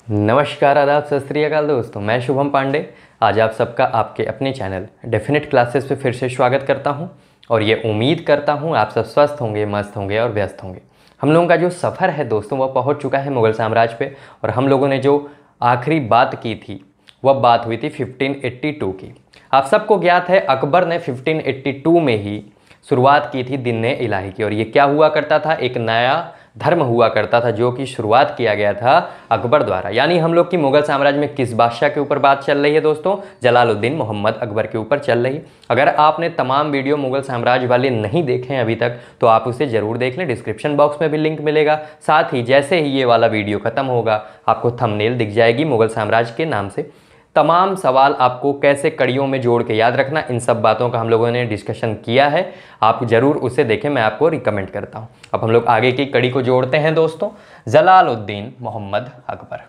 नमस्कार, आदाब, सत श्री अकाल दोस्तों। मैं शुभम पांडे आज आप सबका आपके अपने चैनल डेफिनेट क्लासेस पे फिर से स्वागत करता हूं और ये उम्मीद करता हूं आप सब स्वस्थ होंगे, मस्त होंगे और व्यस्त होंगे। हम लोगों का जो सफ़र है दोस्तों वह पहुंच चुका है मुग़ल साम्राज्य पे और हम लोगों ने जो आखिरी बात की थी वह बात हुई थी 1582 की। आप सबको ज्ञात है अकबर ने 1582 में ही शुरुआत की थी दिन इलाही की। और ये क्या हुआ करता था, एक नया धर्म हुआ करता था जो कि शुरुआत किया गया था अकबर द्वारा। यानी हम लोग की मुग़ल साम्राज्य में किस बादशाह के ऊपर बात चल रही है दोस्तों? जलालुद्दीन मोहम्मद अकबर के ऊपर चल रही है। अगर आपने तमाम वीडियो मुग़ल साम्राज्य वाले नहीं देखे हैं अभी तक तो आप उसे ज़रूर देख लें, डिस्क्रिप्शन बॉक्स में भी लिंक मिलेगा। साथ ही जैसे ही ये वाला वीडियो ख़त्म होगा आपको थंबनेल दिख जाएगी मुग़ल साम्राज्य के नाम से। तमाम सवाल आपको कैसे कड़ियों में जोड़ के याद रखना, इन सब बातों का हम लोगों ने डिस्कशन किया है। आप ज़रूर उसे देखें, मैं आपको रिकमेंड करता हूं। अब हम लोग आगे की कड़ी को जोड़ते हैं दोस्तों। जलालुद्दीन मोहम्मद अकबर,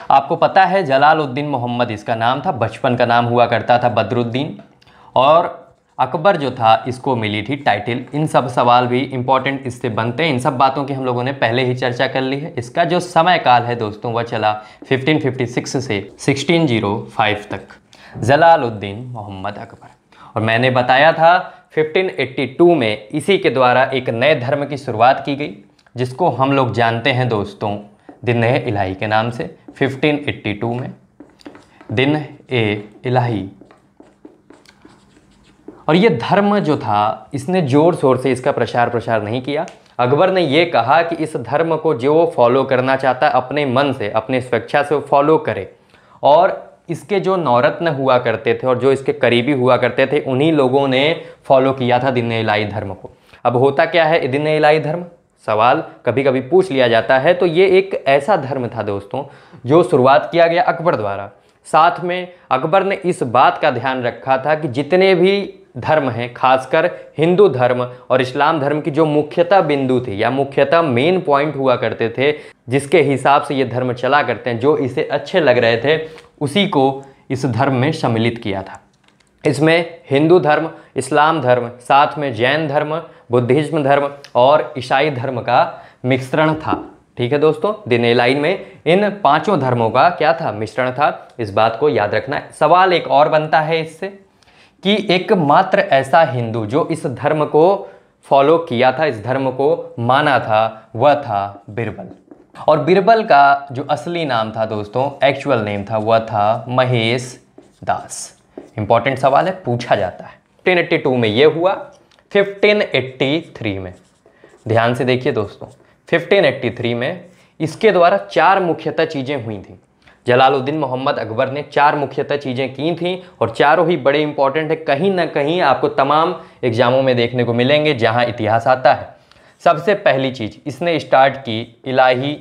आपको पता है जलालुद्दीन मोहम्मद इसका नाम था, बचपन का नाम हुआ करता था बदरुद्दीन। और अकबर जो था इसको मिली थी टाइटिल। इन सब सवाल भी इंपॉर्टेंट इससे बनते हैं। इन सब बातों की हम लोगों ने पहले ही चर्चा कर ली है। इसका जो समय काल है दोस्तों वह चला 1556 से 1605 तक। जलालुद्दीन मोहम्मद अकबर, और मैंने बताया था 1582 में इसी के द्वारा एक नए धर्म की शुरुआत की गई जिसको हम लोग जानते हैं दोस्तों दिन इलाही के नाम से। 1582 में दिन इलाही, और ये धर्म जो था इसने ज़ोर शोर से इसका प्रसार नहीं किया। अकबर ने ये कहा कि इस धर्म को जो वो फॉलो करना चाहता है अपने मन से, अपने स्वेच्छा से वो फॉलो करे। और इसके जो नौरत्न हुआ करते थे और जो इसके करीबी हुआ करते थे उन्हीं लोगों ने फॉलो किया था दिन इलाही धर्म को। अब होता क्या है दिन इलाही धर्म, सवाल कभी कभी पूछ लिया जाता है। तो ये एक ऐसा धर्म था दोस्तों जो शुरुआत किया गया अकबर द्वारा। साथ में अकबर ने इस बात का ध्यान रखा था कि जितने भी धर्म हैं, खासकर हिंदू धर्म और इस्लाम धर्म की जो मुख्यतः बिंदु थी या मुख्यतः मेन पॉइंट हुआ करते थे जिसके हिसाब से ये धर्म चला करते हैं, जो इसे अच्छे लग रहे थे उसी को इस धर्म में सम्मिलित किया था। इसमें हिंदू धर्म, इस्लाम धर्म, साथ में जैन धर्म, बुद्धिज्म धर्म और ईसाई धर्म का मिश्रण था। ठीक है दोस्तों, दिन इलाही में इन पांचों धर्मों का क्या था? मिश्रण था। इस बात को याद रखना है। सवाल एक और बनता है इससे कि एकमात्र ऐसा हिंदू जो इस धर्म को फॉलो किया था, इस धर्म को माना था, वह था बिरबल। और बिरबल का जो असली नाम था दोस्तों, एक्चुअल नेम था, वह था महेश दास। इंपॉर्टेंट सवाल है, पूछा जाता है। 1582 में यह हुआ। 1583 में ध्यान से देखिए दोस्तों, 1583 में इसके द्वारा चार मुख्यतः चीज़ें हुई थी। जलालुद्दीन मोहम्मद अकबर ने चार मुख्यतः चीज़ें की थी और चारों ही बड़े इंपॉर्टेंट है। कहीं ना कहीं आपको तमाम एग्जामों में देखने को मिलेंगे जहां इतिहास आता है। सबसे पहली चीज़ इसने स्टार्ट की इलाही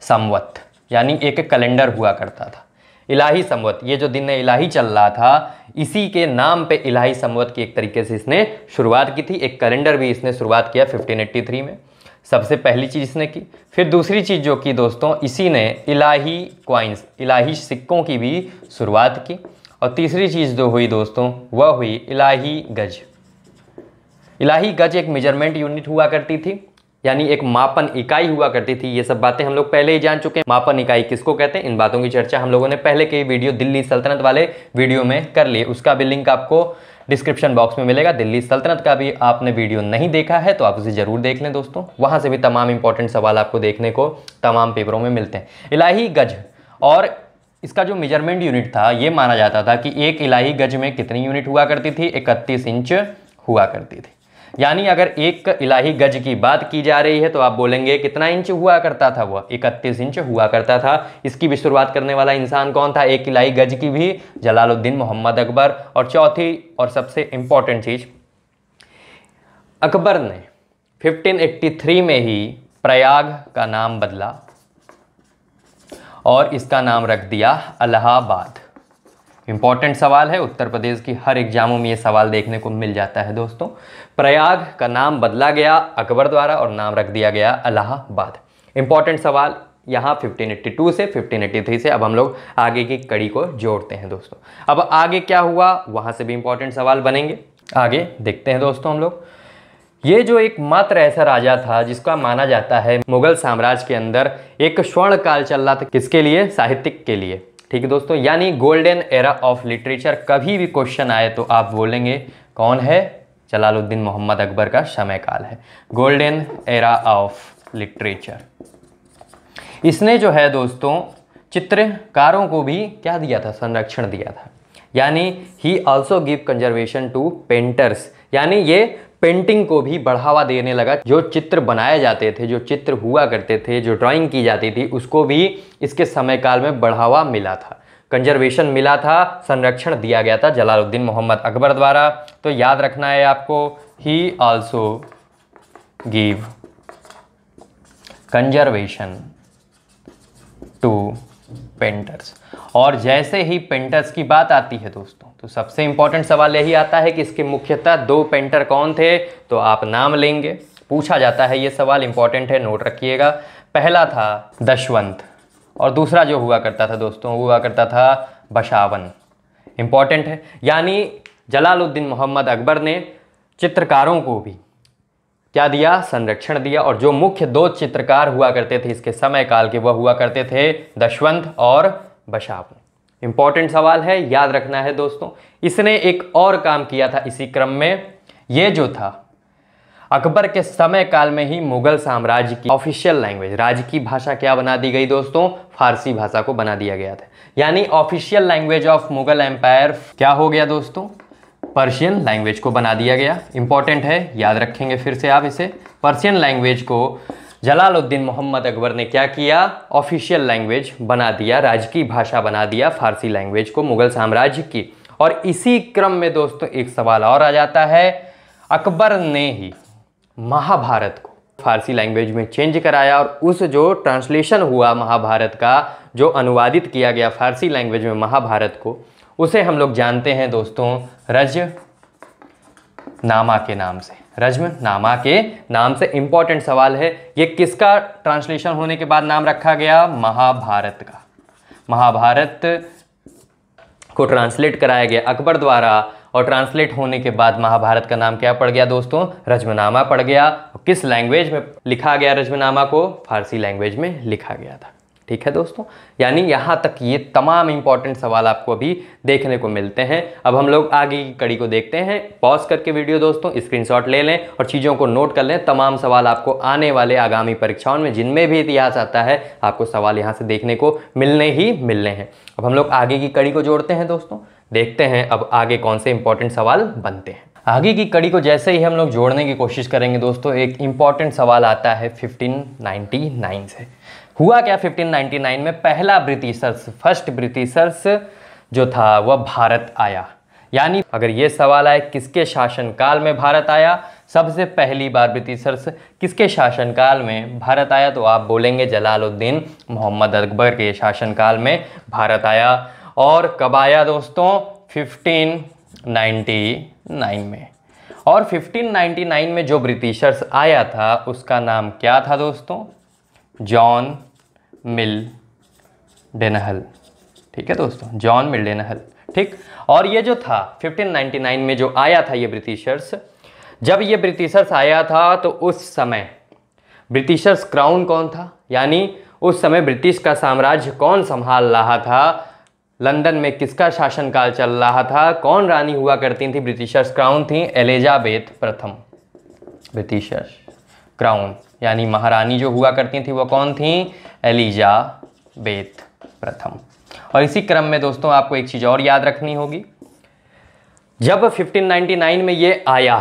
संवत, यानी एक कैलेंडर हुआ करता था इलाही संवत। ये जो दिन इलाही चल रहा था इसी के नाम पे इलाही संवत की एक तरीके से इसने शुरुआत की थी। एक कैलेंडर भी इसने शुरुआत किया 1583 में। सबसे पहली चीज़ इसने की। फिर दूसरी चीज़ जो की दोस्तों, इसी ने इलाही क्वाइंस, इलाही सिक्कों की भी शुरुआत की। और तीसरी चीज़ जो हुई दोस्तों वह हुई इलाही गज। इलाही गज एक मेजरमेंट यूनिट हुआ करती थी, यानी एक मापन इकाई हुआ करती थी। ये सब बातें हम लोग पहले ही जान चुके हैं। मापन इकाई किसको कहते हैं, इन बातों की चर्चा हम लोगों ने पहले के वीडियो दिल्ली सल्तनत वाले वीडियो में कर लिए। उसका भी लिंक आपको डिस्क्रिप्शन बॉक्स में मिलेगा। दिल्ली सल्तनत का भी आपने वीडियो नहीं देखा है तो आप उसे ज़रूर देख लें दोस्तों, वहाँ से भी तमाम इंपॉर्टेंट सवाल आपको देखने को तमाम पेपरों में मिलते हैं। इलाही गज, और इसका जो मेजरमेंट यूनिट था ये माना जाता था कि एक इलाही गज में कितनी यूनिट हुआ करती थी? 31 इंच हुआ करती थी। यानी अगर एक इलाही गज की बात की जा रही है तो आप बोलेंगे कितना इंच हुआ करता था? वह 31 इंच हुआ करता था। इसकी भी शुरुआत करने वाला इंसान कौन था एक इलाही गज की भी? जलालुद्दीन मोहम्मद अकबर। और चौथी और सबसे इंपॉर्टेंट चीज, अकबर ने 1583 में ही प्रयाग का नाम बदला और इसका नाम रख दिया इलाहाबाद। इंपॉर्टेंट सवाल है, उत्तर प्रदेश की हर एग्जामों में ये सवाल देखने को मिल जाता है दोस्तों। प्रयाग का नाम बदला गया अकबर द्वारा और नाम रख दिया गया इलाहाबाद। इंपॉर्टेंट सवाल यहाँ 1582 से 1583 से। अब हम लोग आगे की कड़ी को जोड़ते हैं दोस्तों। अब आगे क्या हुआ वहाँ से भी इंपॉर्टेंट सवाल बनेंगे। आगे देखते हैं दोस्तों हम लोग। ये जो एकमात्र ऐसा राजा था जिसका माना जाता है मुगल साम्राज्य के अंदर एक स्वर्ण काल चल रहा था, किसके लिए? साहित्यिक के लिए। ठीक है दोस्तों, यानी गोल्डन एरा ऑफ लिटरेचर। कभी भी क्वेश्चन आए तो आप बोलेंगे कौन है? जलालुद्दीन मोहम्मद अकबर का समय काल है गोल्डन एरा ऑफ लिटरेचर। इसने जो है दोस्तों चित्रकारों को भी क्या दिया था? संरक्षण दिया था। यानी he also give conservation to painters, यानी ये पेंटिंग को भी बढ़ावा देने लगा। जो चित्र बनाए जाते थे, जो चित्र हुआ करते थे, जो ड्राइंग की जाती थी, उसको भी इसके समय काल में बढ़ावा मिला था, कंजर्वेशन मिला था, संरक्षण दिया गया था जलालुद्दीन मोहम्मद अकबर द्वारा। तो याद रखना है आपको, he also give conservation to painters. और जैसे ही पेंटर्स की बात आती है दोस्तों, तो सबसे इंपॉर्टेंट सवाल यही आता है कि इसके मुख्यतः 2 पेंटर कौन थे? तो आप नाम लेंगे, पूछा जाता है ये सवाल, इंपॉर्टेंट है, नोट रखिएगा। पहला था दशवंत और दूसरा जो हुआ करता था दोस्तों, वो हुआ करता था बशावन। इंपॉर्टेंट है। यानी जलालुद्दीन मोहम्मद अकबर ने चित्रकारों को भी क्या दिया? संरक्षण दिया। और जो मुख्य 2 चित्रकार हुआ करते थे इसके समय काल के, वह हुआ करते थे दशवंत और बशावन। इंपॉर्टेंट सवाल है, याद रखना है दोस्तों। इसने एक और काम किया था इसी क्रम में। ये जो था अकबर के समय काल में ही मुगल साम्राज्य की ऑफिशियल लैंग्वेज, राजकीय भाषा क्या बना दी गई दोस्तों? फारसी भाषा को बना दिया गया था। यानी official language of Mughal empire क्या हो गया दोस्तों? पर्शियन लैंग्वेज को बना दिया गया। इंपॉर्टेंट है, याद रखेंगे फिर से आप इसे। पर्शियन लैंग्वेज को जलालुद्दीन मोहम्मद अकबर ने क्या किया? ऑफिशियल लैंग्वेज बना दिया, राजकीय भाषा बना दिया फारसी लैंग्वेज को मुगल साम्राज्य की। और इसी क्रम में दोस्तों एक सवाल और आ जाता है, अकबर ने ही महाभारत को फारसी लैंग्वेज में चेंज कराया और उस जो ट्रांसलेशन हुआ महाभारत का, जो अनुवादित किया गया फारसी लैंग्वेज में महाभारत को, उसे हम लोग जानते हैं दोस्तों रजनामा के नाम से। रजमनामा के नाम से। इंपॉर्टेंट सवाल है, ये किसका ट्रांसलेशन होने के बाद नाम रखा गया? महाभारत का। महाभारत को ट्रांसलेट कराया गया अकबर द्वारा और ट्रांसलेट होने के बाद महाभारत का नाम क्या पड़ गया दोस्तों? रजमनामा पड़ गया। किस लैंग्वेज में लिखा गया रजमनामा को? फारसी लैंग्वेज में लिखा गया था। ठीक है दोस्तों, यानी यहाँ तक ये तमाम इंपॉर्टेंट सवाल आपको अभी देखने को मिलते हैं। अब हम लोग आगे की कड़ी को देखते हैं। पॉज करके वीडियो दोस्तों स्क्रीनशॉट ले लें और चीज़ों को नोट कर लें। तमाम सवाल आपको आने वाले आगामी परीक्षाओं में जिनमें भी इतिहास आता है, आपको सवाल यहाँ से देखने को मिलने ही मिलने हैं। अब हम लोग आगे की कड़ी को जोड़ते हैं दोस्तों, देखते हैं अब आगे कौन से इंपॉर्टेंट सवाल बनते हैं। आगे की कड़ी को जैसे ही हम लोग जोड़ने की कोशिश करेंगे दोस्तों, एक इंपॉर्टेंट सवाल आता है 1599 से। हुआ क्या 1599 में? पहला ब्रिटिशर्स, फर्स्ट ब्रिटिशर्स जो था वह भारत आया। यानी अगर ये सवाल आए किसके शासनकाल में भारत आया, सबसे पहली बार ब्रिटिशर्स किसके शासनकाल में भारत आया, तो आप बोलेंगे जलालुद्दीन मोहम्मद अकबर के शासनकाल में भारत आया। और कब आया दोस्तों? 1599 में। और 1599 में जो ब्रिटिशर्स आया था उसका नाम क्या था दोस्तों? जॉन मिल्डेनहल। ठीक है दोस्तों, जॉन मिल्डेनहल। ठीक। और ये जो था 1599 में जो आया था ये ब्रिटिशर्स, जब ये ब्रिटिशर्स आया था तो उस समय ब्रिटिशर्स क्राउन कौन था, यानी उस समय ब्रिटिश का साम्राज्य कौन संभाल रहा था, लंदन में किसका शासनकाल चल रहा था, कौन रानी हुआ करती थी ब्रिटिशर्स क्राउन थी? एलिजाबेथ प्रथम। ब्रिटिशर्स क्राउन यानी महारानी जो हुआ करती थी वो कौन थी? एलिजाबेथ प्रथम। और इसी क्रम में दोस्तों आपको एक चीज़ और याद रखनी होगी, जब 1599 में ये आया,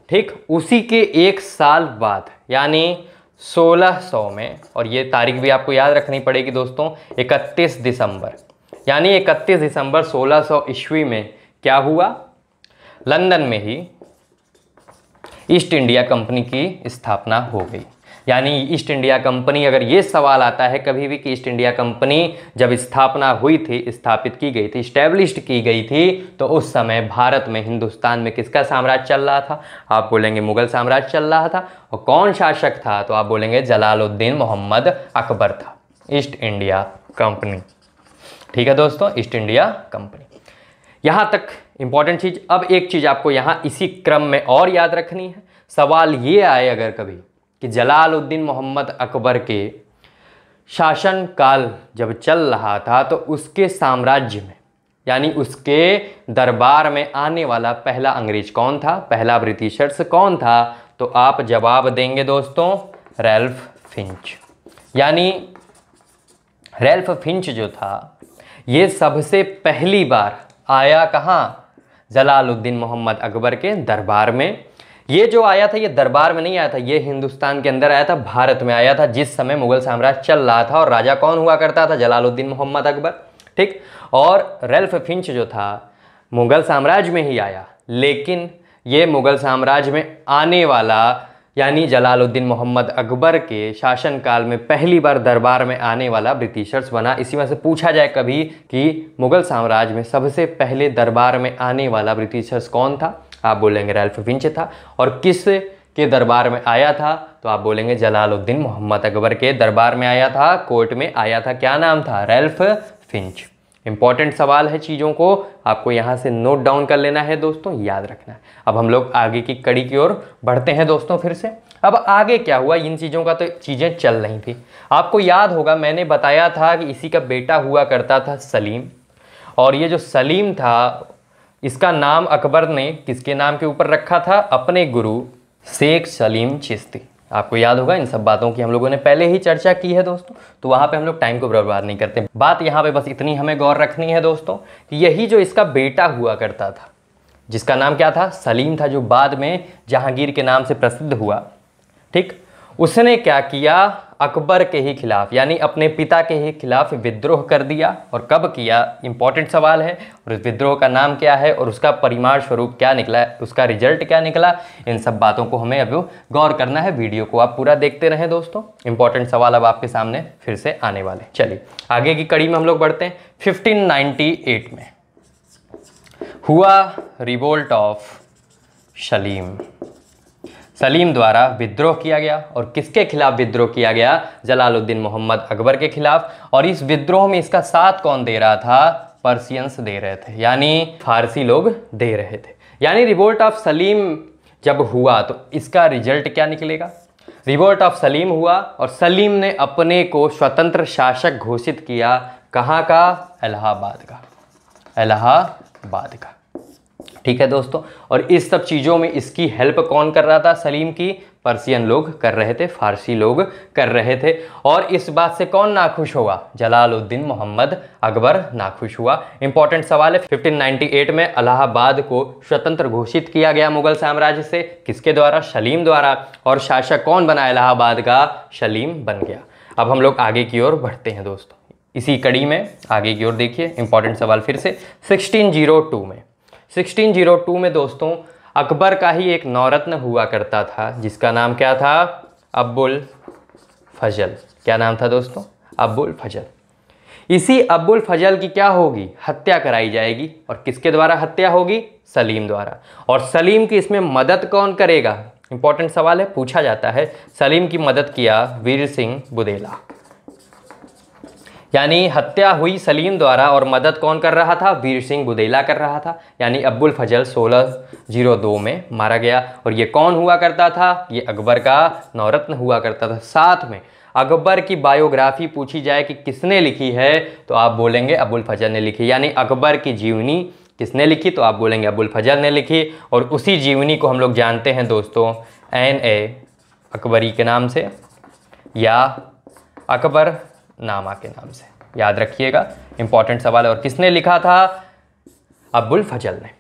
ठीक, उसी के एक साल बाद यानी 1600 में, और ये तारीख भी आपको याद रखनी पड़ेगी दोस्तों, 31 दिसंबर, यानी 31 दिसंबर 1600 ईस्वी में क्या हुआ? लंदन में ही ईस्ट इंडिया कंपनी की स्थापना हो गई। यानी ईस्ट इंडिया कंपनी, अगर ये सवाल आता है कभी भी कि ईस्ट इंडिया कंपनी जब स्थापना हुई थी, स्थापित की गई थी, स्टैब्लिश्ड की गई थी, तो उस समय भारत में, हिंदुस्तान में किसका साम्राज्य चल रहा था? आप बोलेंगे मुगल साम्राज्य चल रहा था। और कौन शासक था? तो आप बोलेंगे जलालुद्दीन मोहम्मद अकबर था। East India company. ठीक है दोस्तों, ईस्ट इंडिया कंपनी। यहाँ तक इंपॉर्टेंट चीज़। अब एक चीज़ आपको यहाँ इसी क्रम में और याद रखनी है, सवाल ये आए अगर कभी कि जलालुद्दीन मोहम्मद अकबर के शासन काल जब चल रहा था तो उसके साम्राज्य में यानी उसके दरबार में आने वाला पहला अंग्रेज कौन था, पहला ब्रिटिशर्स कौन था, तो आप जवाब देंगे दोस्तों रैल्फ फिंच। यानी रैल्फ फिंच जो था ये सबसे पहली बार आया कहाँ, जलालुद्दीन मोहम्मद अकबर के दरबार में। ये जो आया था ये दरबार में नहीं आया था, ये हिंदुस्तान के अंदर आया था, भारत में आया था, जिस समय मुगल साम्राज्य चल रहा था और राजा कौन हुआ करता था, जलालुद्दीन मोहम्मद अकबर। ठीक, और रैल्फ फिंच जो था मुगल साम्राज्य में ही आया, लेकिन ये मुगल साम्राज्य में आने वाला यानी जलालुद्दीन मोहम्मद अकबर के शासनकाल में पहली बार दरबार में आने वाला ब्रिटिशर्स बना। इसी में से पूछा जाए कभी कि मुगल साम्राज्य में सबसे पहले दरबार में आने वाला ब्रिटिशर्स कौन था, आप बोलेंगे रैल्फ फिंच था। और किस के दरबार में आया था, तो आप बोलेंगे जलालुद्दीन मोहम्मद अकबर के दरबार में आया था, कोर्ट में आया था। क्या नाम था, रैल्फ फिंच। इंपॉर्टेंट सवाल है, चीज़ों को आपको यहाँ से नोट डाउन कर लेना है दोस्तों, याद रखना है। अब हम लोग आगे की कड़ी की ओर बढ़ते हैं दोस्तों फिर से। अब आगे क्या हुआ, इन चीज़ों का तो चीज़ें चल रही थी। आपको याद होगा मैंने बताया था कि इसी का बेटा हुआ करता था सलीम, और ये जो सलीम था इसका नाम अकबर ने किसके नाम के ऊपर रखा था, अपने गुरु शेख सलीम चिश्ती। आपको याद होगा इन सब बातों की हम लोगों ने पहले ही चर्चा की है दोस्तों, तो वहाँ पे हम लोग टाइम को बर्बाद नहीं करते। बात यहाँ पे बस इतनी हमें गौर रखनी है दोस्तों कि यही जो इसका बेटा हुआ करता था जिसका नाम क्या था, सलीम था, जो बाद में जहांगीर के नाम से प्रसिद्ध हुआ। ठीक, उसने क्या किया, अकबर के ही खिलाफ यानी अपने पिता के ही खिलाफ विद्रोह कर दिया। और कब किया, इंपॉर्टेंट सवाल है। और इस विद्रोह का नाम क्या है और उसका परिमाण स्वरूप क्या निकला, उसका रिजल्ट क्या निकला, इन सब बातों को हमें अभी गौर करना है। वीडियो को आप पूरा देखते रहें दोस्तों, इंपॉर्टेंट सवाल अब आपके सामने फिर से आने वाले। चलिए आगे की कड़ी में हम लोग बढ़ते हैं। 1598 में हुआ रिवोल्ट ऑफ सलीम। सलीम द्वारा विद्रोह किया गया, और किसके खिलाफ विद्रोह किया गया, जलालुद्दीन मोहम्मद अकबर के खिलाफ। और इस विद्रोह में इसका साथ कौन दे रहा था, पर्शियंस दे रहे थे, यानी फारसी लोग दे रहे थे। यानी रिवोल्ट ऑफ सलीम जब हुआ तो इसका रिजल्ट क्या निकलेगा, रिवोल्ट ऑफ सलीम हुआ और सलीम ने अपने को स्वतंत्र शासक घोषित किया। कहाँ का, इलाहाबाद का, इलाहाबाद का। ठीक है दोस्तों, और इस सब चीज़ों में इसकी हेल्प कौन कर रहा था, सलीम की, पर्शियन लोग कर रहे थे, फारसी लोग कर रहे थे। और इस बात से कौन नाखुश हुआ, जलालुद्दीन मोहम्मद अकबर नाखुश हुआ। इंपॉर्टेंट सवाल है। 1598 में इलाहाबाद को स्वतंत्र घोषित किया गया मुगल साम्राज्य से, किसके द्वारा, सलीम द्वारा। और शासक कौन बना इलाहाबाद का, सलीम बन गया। अब हम लोग आगे की ओर बढ़ते हैं दोस्तों, इसी कड़ी में आगे की ओर देखिए। इंपॉर्टेंट सवाल फिर से 1602 में दोस्तों अकबर का ही एक नौरत्न हुआ करता था जिसका नाम क्या था, अब्बुल फजल। क्या नाम था दोस्तों, अब्बुल फजल। इसी अब्बुल फजल की क्या होगी, हत्या कराई जाएगी। और किसके द्वारा हत्या होगी, सलीम द्वारा। और सलीम की इसमें मदद कौन करेगा, इंपॉर्टेंट सवाल है, पूछा जाता है। सलीम की मदद किया वीर सिंह बुदेला। यानी हत्या हुई सलीम द्वारा और मदद कौन कर रहा था, वीर सिंह बुदेला कर रहा था। यानी अब्बुल फजल 1602 में मारा गया। और ये कौन हुआ करता था, ये अकबर का नौरत्न हुआ करता था। साथ में अकबर की बायोग्राफी पूछी जाए कि किसने लिखी है, तो आप बोलेंगे अब्बुल फजल ने लिखी। यानी अकबर की जीवनी किसने लिखी, तो आप बोलेंगे अब्बुल फजल ने लिखी। और उसी जीवनी को हम लोग जानते हैं दोस्तों N.A. अकबरी के नाम से या अकबर नामा के नाम से, याद रखिएगा। इंपॉर्टेंट सवाल है। और किसने लिखा था, अब्बुल फजल ने।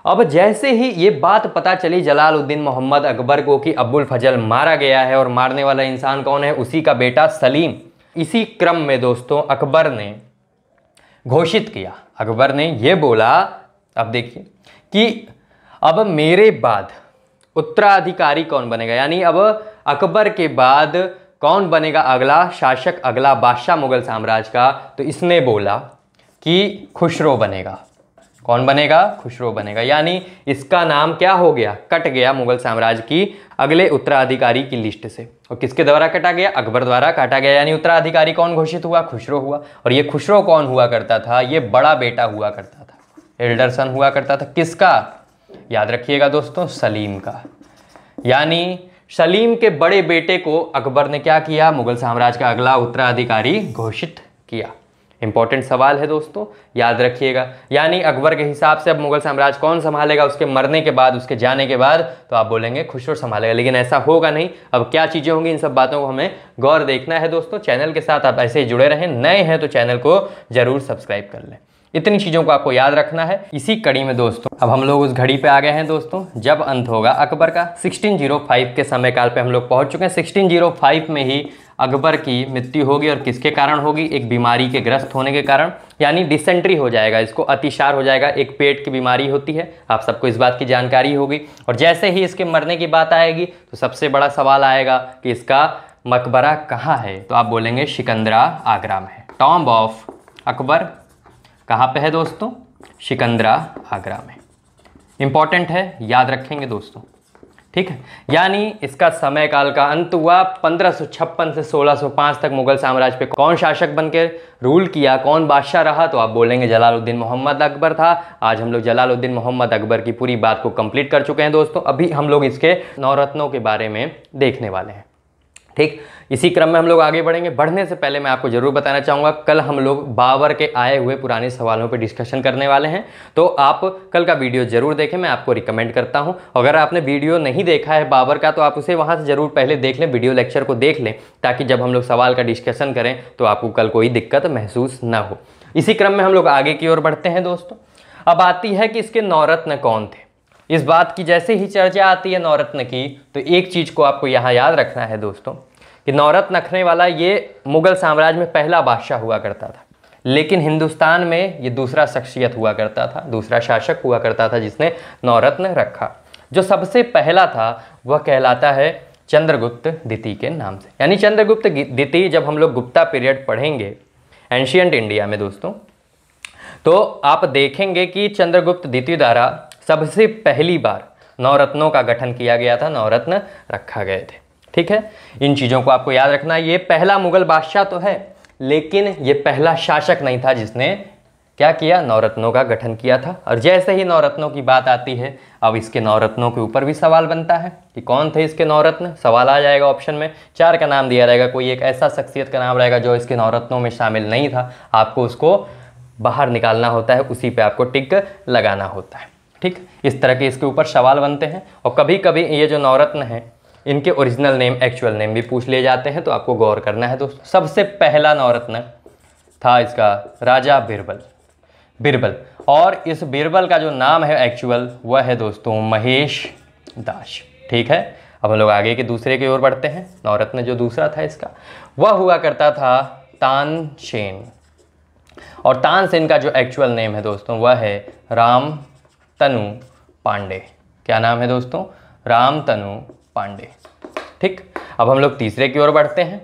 अब जैसे ही ये बात पता चली जलालुद्दीन मोहम्मद अकबर को कि अब्बुल फजल मारा गया है और मारने वाला इंसान कौन है, उसी का बेटा सलीम। इसी क्रम में दोस्तों अकबर ने घोषित किया, अकबर ने ये बोला, अब देखिए कि अब मेरे बाद उत्तराधिकारी कौन बनेगा, यानी अब अकबर के बाद कौन बनेगा अगला शासक, अगला बादशाह मुगल साम्राज्य का। तो इसने बोला कि खुसरो बनेगा। कौन बनेगा, खुसरो बनेगा। यानी इसका नाम क्या हो गया, कट गया मुगल साम्राज्य की अगले उत्तराधिकारी की लिस्ट से। और किसके द्वारा कटा गया, अकबर द्वारा काटा गया। यानी उत्तराधिकारी कौन घोषित हुआ, खुसरो हुआ। और ये खुसरो कौन हुआ करता था, ये बड़ा बेटा हुआ करता था, एल्डर सन हुआ करता था। किसका, याद रखिएगा दोस्तों, सलीम का। यानी सलीम के बड़े बेटे को अकबर ने क्या किया, मुगल साम्राज्य का अगला उत्तराधिकारी घोषित किया। इंपॉर्टेंट सवाल है दोस्तों, याद रखिएगा। यानी अकबर के हिसाब से अब मुगल साम्राज्य कौन संभालेगा, उसके मरने के बाद, उसके जाने के बाद, तो आप बोलेंगे खुसरो संभालेगा, लेकिन ऐसा होगा नहीं। अब क्या चीज़ें होंगी, इन सब बातों को हमें गौर देखना है दोस्तों। चैनल के साथ आप ऐसे ही जुड़े रहें, नए हैं तो चैनल को जरूर सब्सक्राइब कर लें। इतनी चीज़ों को आपको याद रखना है। इसी कड़ी में दोस्तों अब हम लोग उस घड़ी पे आ गए हैं दोस्तों जब अंत होगा अकबर का। 1605 के समय काल पे हम लोग पहुंच चुके हैं। 1605 में ही अकबर की मृत्यु होगी, और किसके कारण होगी, एक बीमारी के ग्रस्त होने के कारण, यानी डिसेंट्री हो जाएगा, इसको अतिसार हो जाएगा, एक पेट की बीमारी होती है, आप सबको इस बात की जानकारी होगी। और जैसे ही इसके मरने की बात आएगी तो सबसे बड़ा सवाल आएगा कि इसका मकबरा कहाँ है, तो आप बोलेंगे सिकंदरा आगरा में है। टॉम्ब ऑफ अकबर कहाँ पे है दोस्तों, सिकंदरा आगरा में। इंपॉर्टेंट है, याद रखेंगे दोस्तों, ठीक है। यानी इसका समय काल का अंत हुआ 1556 से 1605 तक। मुगल साम्राज्य पे कौन शासक बनकर रूल किया, कौन बादशाह रहा, तो आप बोलेंगे जलालुद्दीन मोहम्मद अकबर था। आज हम लोग जलालुद्दीन मोहम्मद अकबर की पूरी बात को कंप्लीट कर चुके हैं दोस्तों। अभी हम लोग इसके नवरत्नों के बारे में देखने वाले हैं, ठीक। इसी क्रम में हम लोग आगे बढ़ेंगे। बढ़ने से पहले मैं आपको जरूर बताना चाहूँगा, कल हम लोग बाबर के आए हुए पुराने सवालों पर डिस्कशन करने वाले हैं, तो आप कल का वीडियो जरूर देखें, मैं आपको रिकमेंड करता हूँ। अगर आपने वीडियो नहीं देखा है बाबर का तो आप उसे वहाँ से जरूर पहले देख लें, वीडियो लेक्चर को देख लें, ताकि जब हम लोग सवाल का डिस्कशन करें तो आपको कल कोई दिक्कत महसूस ना हो। इसी क्रम में हम लोग आगे की ओर बढ़ते हैं दोस्तों। अब आती है कि इसके नवरत्न कौन थे। इस बात की जैसे ही चर्चा आती है नवरत्न की, तो एक चीज़ को आपको यहाँ याद रखना है दोस्तों कि नवरत्न रखने वाला ये मुगल साम्राज्य में पहला बादशाह हुआ करता था, लेकिन हिंदुस्तान में ये दूसरा शख्सियत हुआ करता था, दूसरा शासक हुआ करता था जिसने नवरत्न रखा। जो सबसे पहला था वह कहलाता है चंद्रगुप्त द्वितीय के नाम से। यानी चंद्रगुप्त द्वितीय, जब हम लोग गुप्ता पीरियड पढ़ेंगे एंशियंट इंडिया में दोस्तों, तो आप देखेंगे कि चंद्रगुप्त द्वितीय द्वारा सबसे पहली बार नवरत्नों का गठन किया गया था, नवरत्न रखा गए थे, ठीक है। इन चीज़ों को आपको याद रखना है। ये पहला मुगल बादशाह तो है, लेकिन ये पहला शासक नहीं था जिसने क्या किया, नवरत्नों का गठन किया था। और जैसे ही नवरत्नों की बात आती है, अब इसके नवरत्नों के ऊपर भी सवाल बनता है कि कौन थे इसके नवरत्न। सवाल आ जाएगा ऑप्शन में, 4 का नाम दिया रहेगा, कोई एक ऐसा शख्सियत का नाम रहेगा जो इसके नवरत्नों में शामिल नहीं था, आपको उसको बाहर निकालना होता है, उसी पे आपको टिक लगाना होता है, ठीक। इस तरह के इसके ऊपर सवाल बनते हैं। और कभी कभी ये जो नवरत्न हैं इनके ओरिजिनल नेम, एक्चुअल नेम भी पूछ लिए जाते हैं, तो आपको गौर करना है दोस्तों। सबसे पहला नवरत्न था इसका राजा बिरबल, और इस बिरबल का जो नाम है एक्चुअल वह है दोस्तों महेश दास, ठीक है। अब हम लोग आगे के दूसरे की ओर बढ़ते हैं। नवरत्न जो दूसरा था इसका वह हुआ करता था तानसेन, और तानसेन का जो एक्चुअल नेम है दोस्तों वह है रामतनु पांडे। क्या नाम है दोस्तों, रामतनु पांडे, ठीक। अब हम लोग तीसरे की ओर बढ़ते हैं।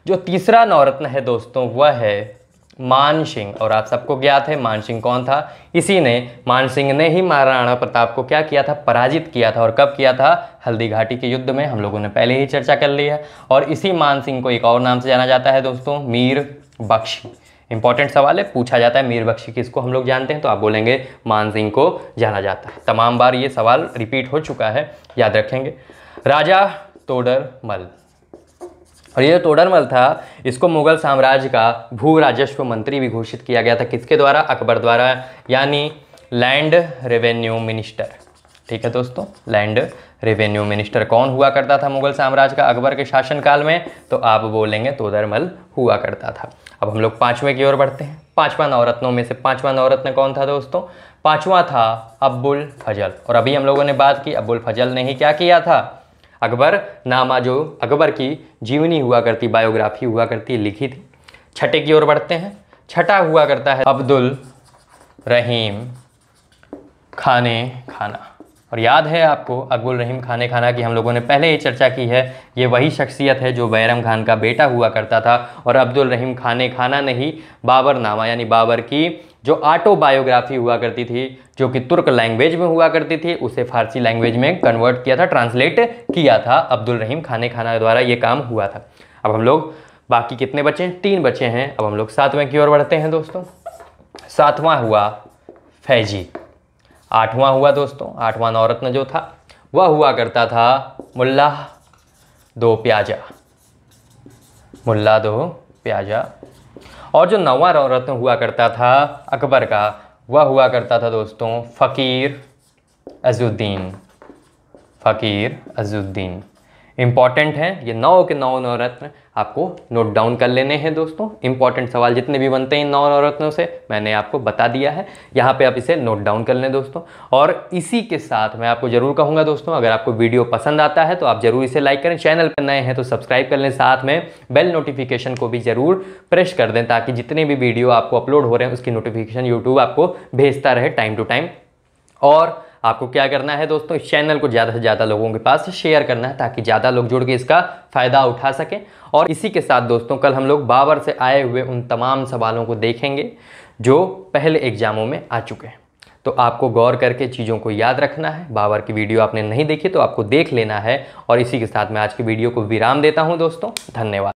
जो तीसरा नवरत्न है दोस्तों वह है मानसिंह, और आप सबको ज्ञात है मानसिंह कौन था। मानसिंह ने ही महाराणा प्रताप को क्या किया था, पराजित किया था। और कब किया था, हल्दी घाटी के युद्ध में, हम लोगों ने पहले ही चर्चा कर ली है। और इसी मानसिंह को एक और नाम से जाना जाता है दोस्तों, मीर बख्शी। इंपॉर्टेंट सवाल है, पूछा जाता है मीर बख्शी किसको हम लोग जानते हैं, तो आप बोलेंगे मानसिंह को जाना जाता है। तमाम बार ये सवाल रिपीट हो चुका है, याद रखेंगे। राजा तोडरमल, और ये जो तोडरमल था इसको मुगल साम्राज्य का भू राजस्व मंत्री भी घोषित किया गया था। किसके द्वारा, अकबर द्वारा, यानी लैंड रेवेन्यू मिनिस्टर, ठीक है दोस्तों। लैंड रेवेन्यू मिनिस्टर कौन हुआ करता था मुगल साम्राज्य का अकबर के शासनकाल में, तो आप बोलेंगे तोडरमल हुआ करता था। अब हम लोग पांचवें की ओर बढ़ते हैं। पांचवा नवरत्नों में से पांचवा नवरत्न कौन था दोस्तों, पांचवा था अब्बुल फजल। और अभी हम लोगों ने बात की अब्बुल फजल ने ही क्या किया था, अकबर नामा जो अकबर की जीवनी हुआ करती, बायोग्राफी हुआ करती, लिखी थी। छठे की ओर बढ़ते हैं। छठा हुआ करता है अब्दुल रहीम खाने खाना। और याद है आपको अब्दुल रहीम खाने खाना की हम लोगों ने पहले ही चर्चा की है। ये वही शख्सियत है जो बैरम खान का बेटा हुआ करता था। और अब्दुल रहीम खाने खाना ने ही बाबरनामा यानी बाबर की जो ऑटोबायोग्राफी हुआ करती थी, जो कि तुर्क लैंग्वेज में हुआ करती थी, उसे फारसी लैंग्वेज में कन्वर्ट किया था, ट्रांसलेट किया था। अब्दुल रहीम खाने खाना द्वारा ये काम हुआ था। अब हम लोग बाकी कितने बचे हैं, 3 बचे हैं। अब हम लोग 7वें की ओर बढ़ते हैं दोस्तों। 7वां हुआ फैजी। 8वां हुआ दोस्तों, 8वां नवरत्न जो था वह हुआ करता था मुल्ला दो प्याजा, मुल्ला दो प्याजा। और जो 9वां नवरत्न हुआ करता था अकबर का, वह हुआ करता था दोस्तों फ़कीर अज़ुद्दीन, फ़कीर अज़ुद्दीन। इम्पॉर्टेंट है ये 9 के 9 नवरत्न, आपको नोट डाउन कर लेने हैं दोस्तों। इंपॉर्टेंट सवाल जितने भी बनते हैं इन 9 नवरत्नों से मैंने आपको बता दिया है, यहाँ पे आप इसे नोट डाउन कर लें दोस्तों। और इसी के साथ मैं आपको ज़रूर कहूँगा दोस्तों, अगर आपको वीडियो पसंद आता है तो आप ज़रूर इसे लाइक करें, चैनल पर नए हैं तो सब्सक्राइब कर लें, साथ में बेल नोटिफिकेशन को भी ज़रूर प्रेस कर दें ताकि जितने भी वीडियो आपको अपलोड हो रहे हैं उसकी नोटिफिकेशन यूट्यूब आपको भेजता रहे टाइम टू टाइम। और आपको क्या करना है दोस्तों, इस चैनल को ज़्यादा से ज़्यादा लोगों के पास शेयर करना है ताकि ज़्यादा लोग जुड़ के इसका फ़ायदा उठा सकें। और इसी के साथ दोस्तों कल हम लोग बाबर से आए हुए उन तमाम सवालों को देखेंगे जो पहले एग्जामों में आ चुके हैं। तो आपको गौर करके चीज़ों को याद रखना है। बाबर की वीडियो आपने नहीं देखी तो आपको देख लेना है। और इसी के साथ मैं आज की वीडियो को विराम देता हूँ दोस्तों, धन्यवाद।